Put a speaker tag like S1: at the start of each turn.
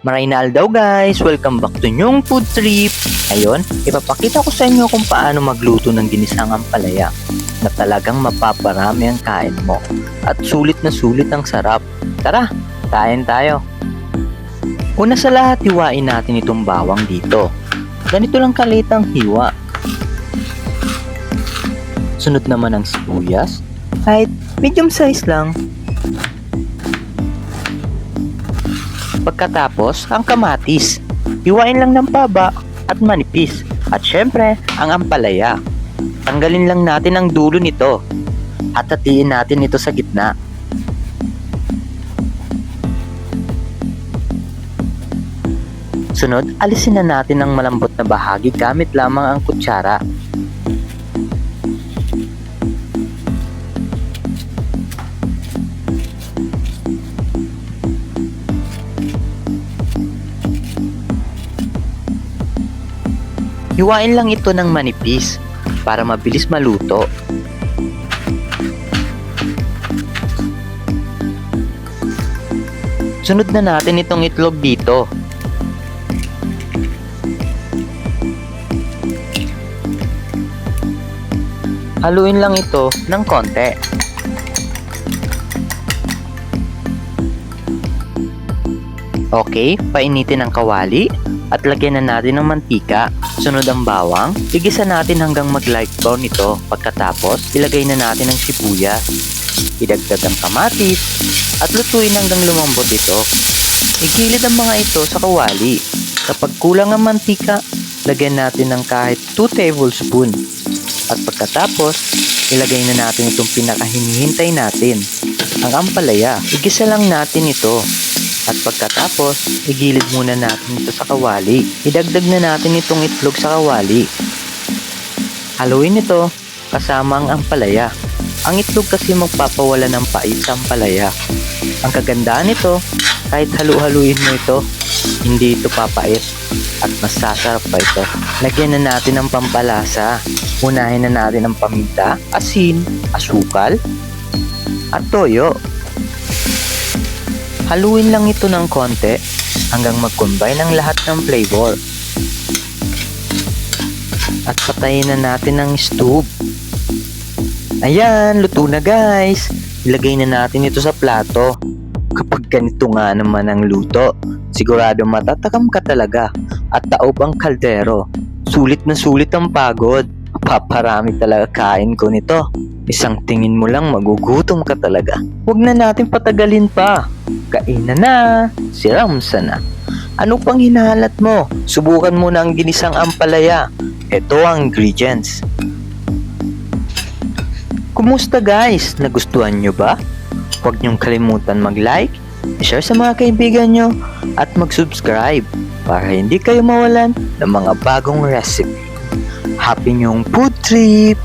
S1: Maraynal daw guys, welcome back to Nyong Food Trip. Ngayon, ipapakita ko sa inyo kung paano magluto ng ginisang ampalaya na talagang mapaparami ang kain mo at sulit na sulit ang sarap. Tara, kain tayo. Una sa lahat, hiwain natin itong bawang dito. Ganito lang kaliit ang hiwa. Sunod naman ang sibuyas, kahit medium size lang. Pagkatapos, ang kamatis. Hiwain lang ng paba at manipis. At syempre, ang ampalaya. Tanggalin lang natin ang dulo nito. At hatiin natin ito sa gitna. Sunod, alisin na natin ang malambot na bahagi gamit lamang ang kutsara. Hiwain lang ito ng manipis para mabilis maluto. Sunod na natin itong itlog dito. Haluin lang ito ng konti. Okay, painitin ang kawali at lagyan na natin ng mantika. Sunod ang bawang, igisa natin hanggang mag-light brown ito. Pagkatapos, ilagay na natin ang sibuyas. Idagdag ang kamatis at lutuin hanggang lumambot ito. Igilid ang mga ito sa kawali. Kapag kulang ang mantika, lagyan natin ng kahit 2 tablespoon. At pagkatapos, ilagay na natin itong pinakahinihintay natin, ang ampalaya. Igisa lang natin ito. At pagkatapos, igilid muna natin ito sa kawali. Idagdag na natin itong itlog sa kawali. Haluin ito kasama ang ampalaya. Ang itlog kasi magpapawala ng pait sa ampalaya. Ang kagandahan nito, kahit halu-haluin mo ito, hindi ito papait at masasarap pa ito. Lagyan na natin ng pampalasa. Unahin na natin ang paminta, asin, asukal, at toyo. Haluin lang ito ng konti hanggang mag-combine ang lahat ng flavor. At patayin na natin ang stove. Ayan, luto na guys. Ilagay na natin ito sa plato. Kapag ganito nga naman ang luto, sigurado matatakam ka talaga at taob ang kaldero. Sulit na sulit ang pagod. Paparami talaga kain ko nito. Isang tingin mo lang magugutom ka talaga. Huwag na natin patagalin pa. Kainan na, siramsa na. Ano pang hinahalat mo? Subukan mo na ang ginisang ampalaya. Ito ang ingredients. Kumusta guys? Nagustuhan nyo ba? Huwag nyong kalimutan mag-like, i-share sa mga kaibigan nyo, at mag-subscribe para hindi kayo mawalan ng mga bagong recipe. Happy nyong food trip!